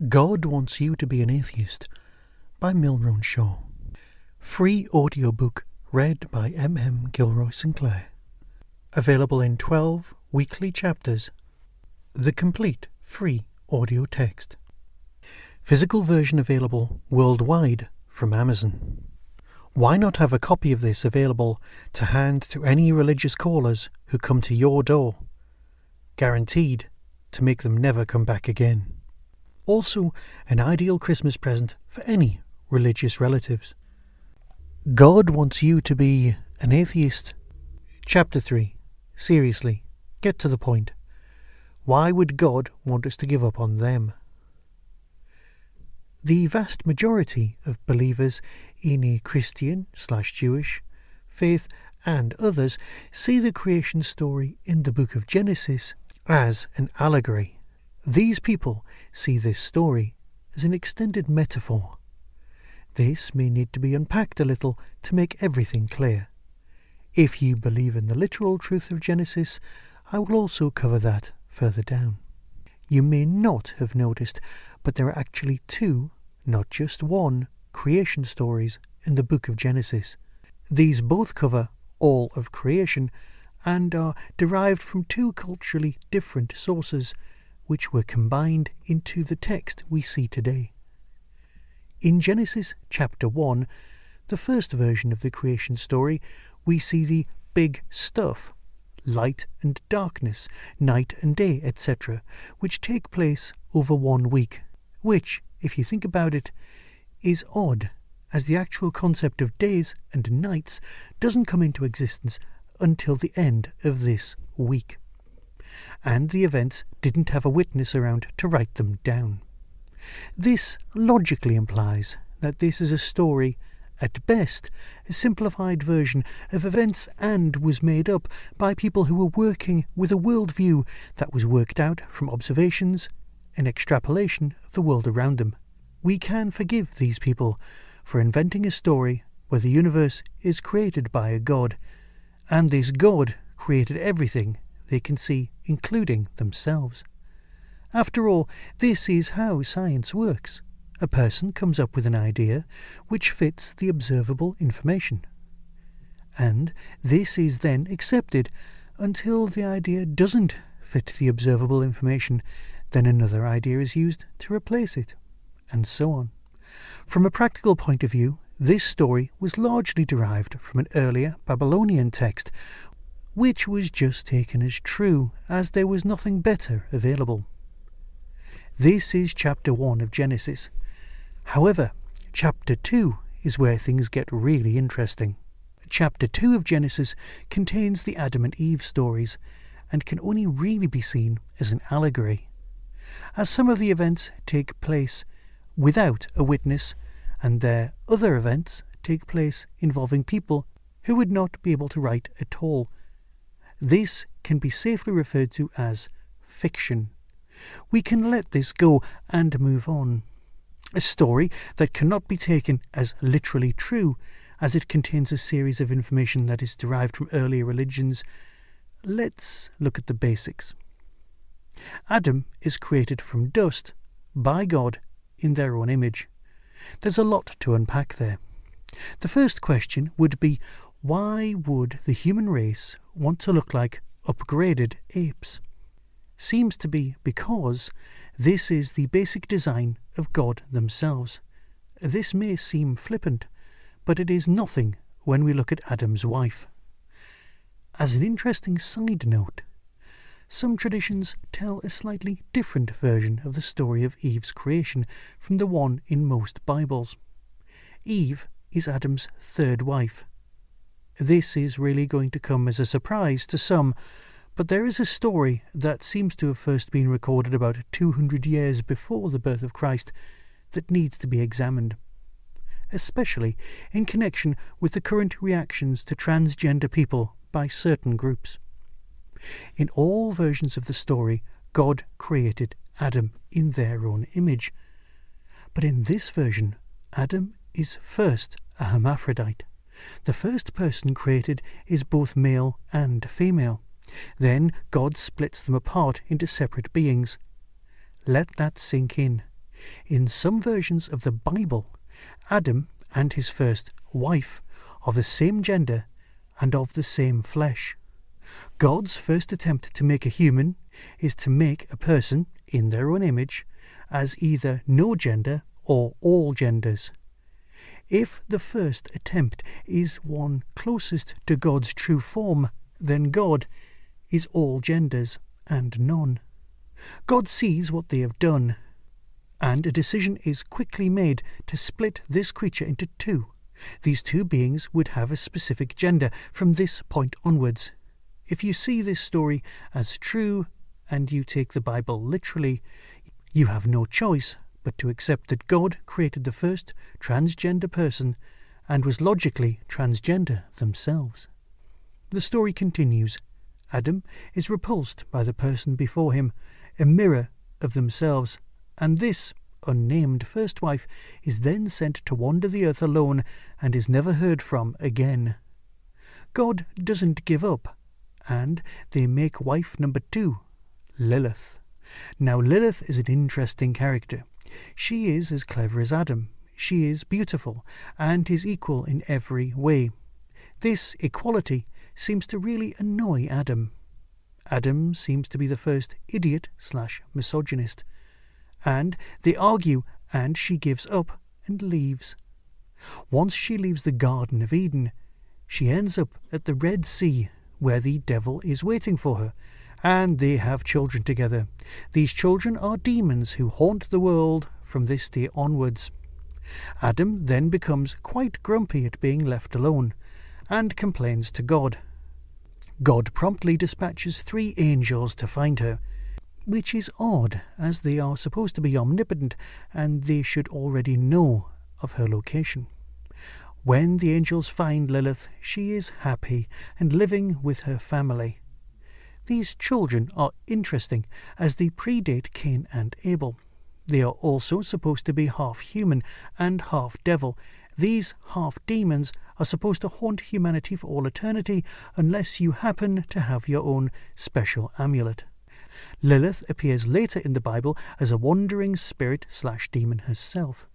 God Wants You to Be an Atheist by Milrown Shaw. Free audiobook read by M. Gilroy Sinclair. Available in 12 weekly chapters. The complete free audio text. Physical version available worldwide from Amazon. Why not have a copy of this available to hand to any religious callers who come to your door? Guaranteed to make them never come back again. Also, an ideal Christmas present for any religious relatives. God Wants You to Be an Atheist. Chapter 3. Seriously, get to the point. Why would God want us to give up on them? The vast majority of believers in a Christian/Jewish faith and others see the creation story in the book of Genesis as an allegory. These people see this story as an extended metaphor. This may need to be unpacked a little to make everything clear. If you believe in the literal truth of Genesis, I will also cover that further down. You may not have noticed, but there are actually two, not just one, creation stories in the book of Genesis. These both cover all of creation and are derived from two culturally different sources, which were combined into the text we see today. In Genesis chapter 1, the first version of the creation story, we see the big stuff, light and darkness, night and day, etc., which take place over 1 week, which, if you think about it, is odd, as the actual concept of days and nights doesn't come into existence until the end of this week. And the events didn't have a witness around to write them down. This logically implies that this is a story, at best, a simplified version of events and was made up by people who were working with a worldview that was worked out from observations and extrapolation of the world around them. We can forgive these people for inventing a story where the universe is created by a god, and this god created everything they can see, including themselves. After all, this is how science works. A person comes up with an idea which fits the observable information. And this is then accepted until the idea doesn't fit the observable information. Then another idea is used to replace it, and so on. From a practical point of view, this story was largely derived from an earlier Babylonian text, which was just taken as true, as there was nothing better available. This is chapter 1 of Genesis. However, chapter 2 is where things get really interesting. Chapter 2 of Genesis contains the Adam and Eve stories, and can only really be seen as an allegory, as some of the events take place without a witness, and their other events take place involving people who would not be able to write at all. This can be safely referred to as fiction. We can let this go and move on. A story that cannot be taken as literally true, as it contains a series of information that is derived from earlier religions. Let's look at the basics. Adam is created from dust by God in their own image. There's a lot to unpack there. The first question would be, why would the human race want to look like upgraded apes? Seems to be because this is the basic design of God themselves. This may seem flippant, but it is nothing when we look at Adam's wife. As an interesting side note, some traditions tell a slightly different version of the story of Eve's creation from the one in most Bibles. Eve is Adam's third wife. This is really going to come as a surprise to some, but there is a story that seems to have first been recorded about 200 years before the birth of Christ that needs to be examined, especially in connection with the current reactions to transgender people by certain groups. In all versions of the story, God created Adam in their own image. But in this version, Adam is first a hermaphrodite. The first person created is both male and female. Then God splits them apart into separate beings. Let that sink in. In some versions of the Bible, Adam and his first wife are the same gender and of the same flesh. God's first attempt to make a human is to make a person in their own image as either no gender or all genders. If the first attempt is one closest to God's true form, then God is all genders and none. God sees what they have done, and a decision is quickly made to split this creature into two. These two beings would have a specific gender from this point onwards. If you see this story as true and you take the Bible literally, you have no choice but to accept that God created the first transgender person and was logically transgender themselves. The story continues. Adam is repulsed by the person before him, a mirror of themselves, and this unnamed first wife is then sent to wander the earth alone and is never heard from again. God doesn't give up, and they make wife number 2, Lilith. Now Lilith is an interesting character. She is as clever as Adam. She is beautiful and is equal in every way. This equality seems to really annoy Adam. Adam seems to be the first idiot/misogynist. And they argue, and she gives up and leaves. Once she leaves the Garden of Eden, she ends up at the Red Sea, where the devil is waiting for her, and they have children together. These children are demons who haunt the world from this day onwards. Adam then becomes quite grumpy at being left alone, and complains to God. God promptly dispatches 3 angels to find her, which is odd, as they are supposed to be omnipotent and they should already know of her location. When the angels find Lilith, she is happy and living with her family. These children are interesting as they predate Cain and Abel. They are also supposed to be half human and half devil. These half demons are supposed to haunt humanity for all eternity unless you happen to have your own special amulet. Lilith appears later in the Bible as a wandering spirit/demon herself.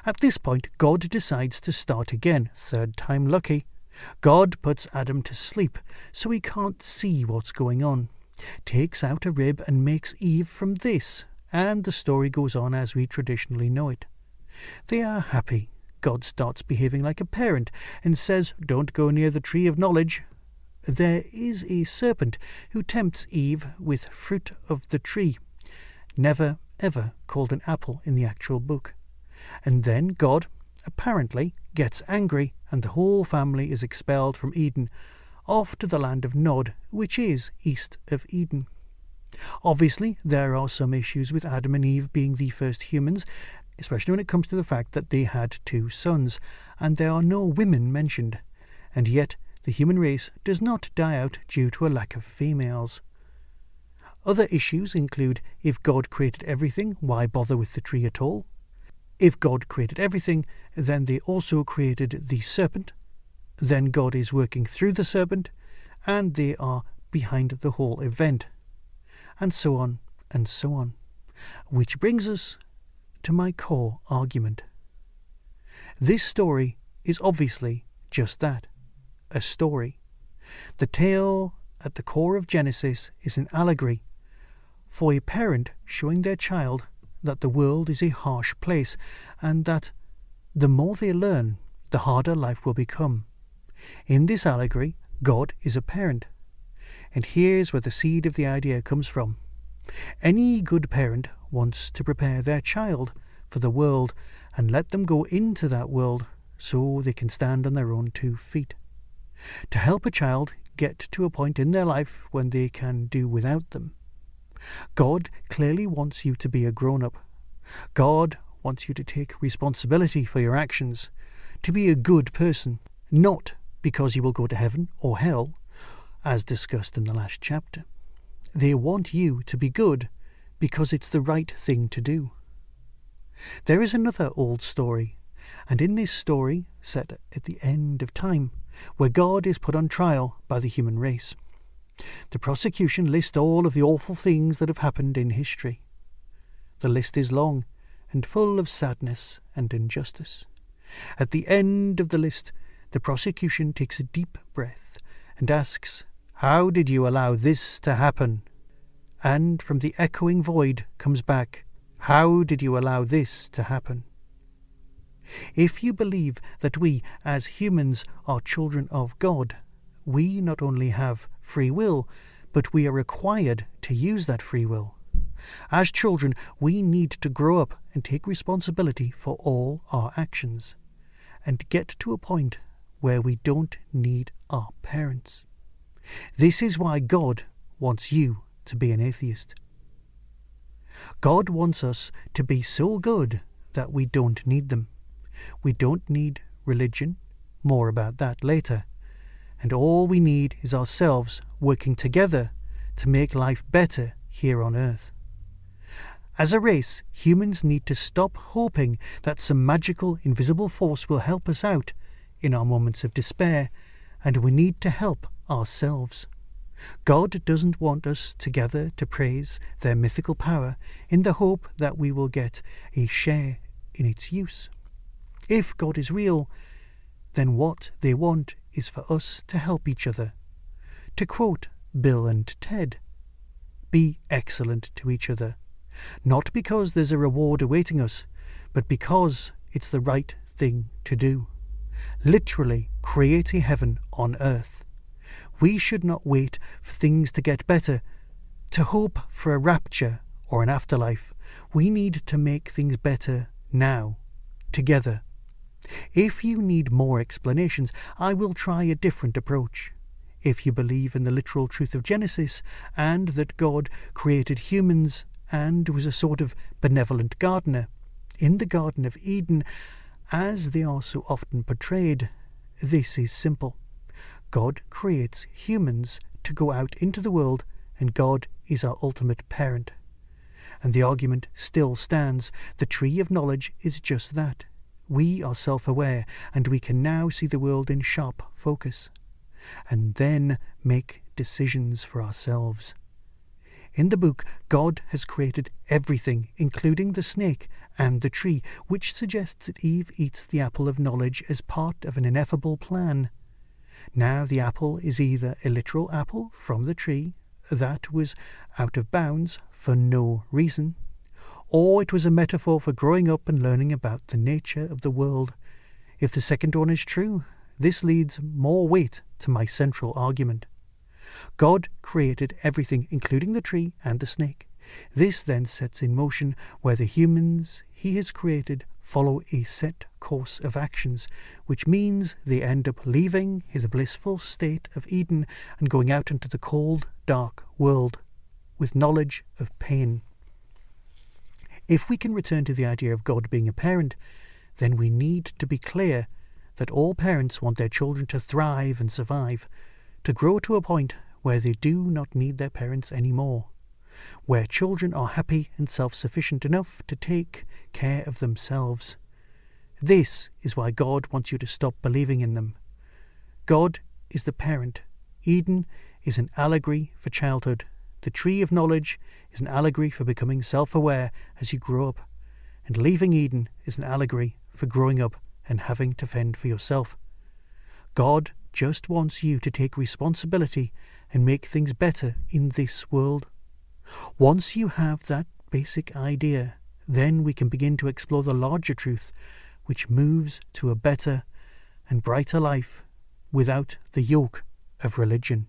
At this point, God decides to start again, 3rd time lucky. God puts Adam to sleep so he can't see what's going on, takes out a rib and makes Eve from this, and the story goes on as we traditionally know it. They are happy. God starts behaving like a parent and says, "Don't go near the tree of knowledge." There is a serpent who tempts Eve with fruit of the tree, never ever called an apple in the actual book. And then God, apparently, gets angry and the whole family is expelled from Eden, off to the land of Nod, which is east of Eden. Obviously, there are some issues with Adam and Eve being the first humans, especially when it comes to the fact that they had 2 sons, and there are no women mentioned, and yet the human race does not die out due to a lack of females. Other issues include, if God created everything, why bother with the tree at all? If God created everything, then they also created the serpent. Then God is working through the serpent, and they are behind the whole event. And so on, and so on. Which brings us to my core argument. This story is obviously just that, a story. The tale at the core of Genesis is an allegory for a parent showing their child that the world is a harsh place and that the more they learn, the harder life will become. In this allegory, God is a parent. And here's where the seed of the idea comes from. Any good parent wants to prepare their child for the world and let them go into that world so they can stand on their own 2 feet. To help a child get to a point in their life when they can do without them. God clearly wants you to be a grown-up. God wants you to take responsibility for your actions, to be a good person, not because you will go to heaven or hell, as discussed in the last chapter. They want you to be good because it's the right thing to do. There is another old story, and in this story, set at the end of time, where God is put on trial by the human race. The prosecution lists all of the awful things that have happened in history. The list is long, and full of sadness and injustice. At the end of the list, the prosecution takes a deep breath and asks, "How did you allow this to happen?" And from the echoing void comes back, "How did you allow this to happen?" If you believe that we, as humans, are children of God, we not only have free will, but we are required to use that free will. As children, we need to grow up and take responsibility for all our actions, and get to a point where we don't need our parents. This is why God wants you to be an atheist. God wants us to be so good that we don't need them. We don't need religion, more about that later, and all we need is ourselves working together to make life better here on earth. As a race, humans need to stop hoping that some magical, invisible force will help us out in our moments of despair, and we need to help ourselves. God doesn't want us together to praise their mythical power in the hope that we will get a share in its use. If God is real, then what they want is for us to help each other. To quote Bill and Ted, "Be excellent to each other, not because there's a reward awaiting us, but because it's the right thing to do. Literally create a heaven on earth. We should not wait for things to get better, to hope for a rapture or an afterlife. We need to make things better now, together. If you need more explanations, I will try a different approach. If you believe in the literal truth of Genesis, and that God created humans and was a sort of benevolent gardener in the Garden of Eden, as they are so often portrayed, this is simple. God creates humans to go out into the world, and God is our ultimate parent. And the argument still stands. The tree of knowledge is just that. We are self-aware, and we can now see the world in sharp focus, and then make decisions for ourselves. In the book, God has created everything, including the snake and the tree, which suggests that Eve eats the apple of knowledge as part of an ineffable plan. Now the apple is either a literal apple from the tree that was out of bounds for no reason, or it was a metaphor for growing up and learning about the nature of the world. If the second one is true, this leads more weight to my central argument. God created everything, including the tree and the snake. This then sets in motion where the humans he has created follow a set course of actions, which means they end up leaving the blissful state of Eden and going out into the cold, dark world with knowledge of pain. If we can return to the idea of God being a parent, then we need to be clear that all parents want their children to thrive and survive, to grow to a point where they do not need their parents anymore, where children are happy and self-sufficient enough to take care of themselves. This is why God wants you to stop believing in them. God is the parent. Eden is an allegory for childhood. The tree of knowledge is an allegory for becoming self-aware as you grow up, and leaving Eden is an allegory for growing up and having to fend for yourself. God just wants you to take responsibility and make things better in this world. Once you have that basic idea, then we can begin to explore the larger truth, which moves to a better and brighter life without the yoke of religion.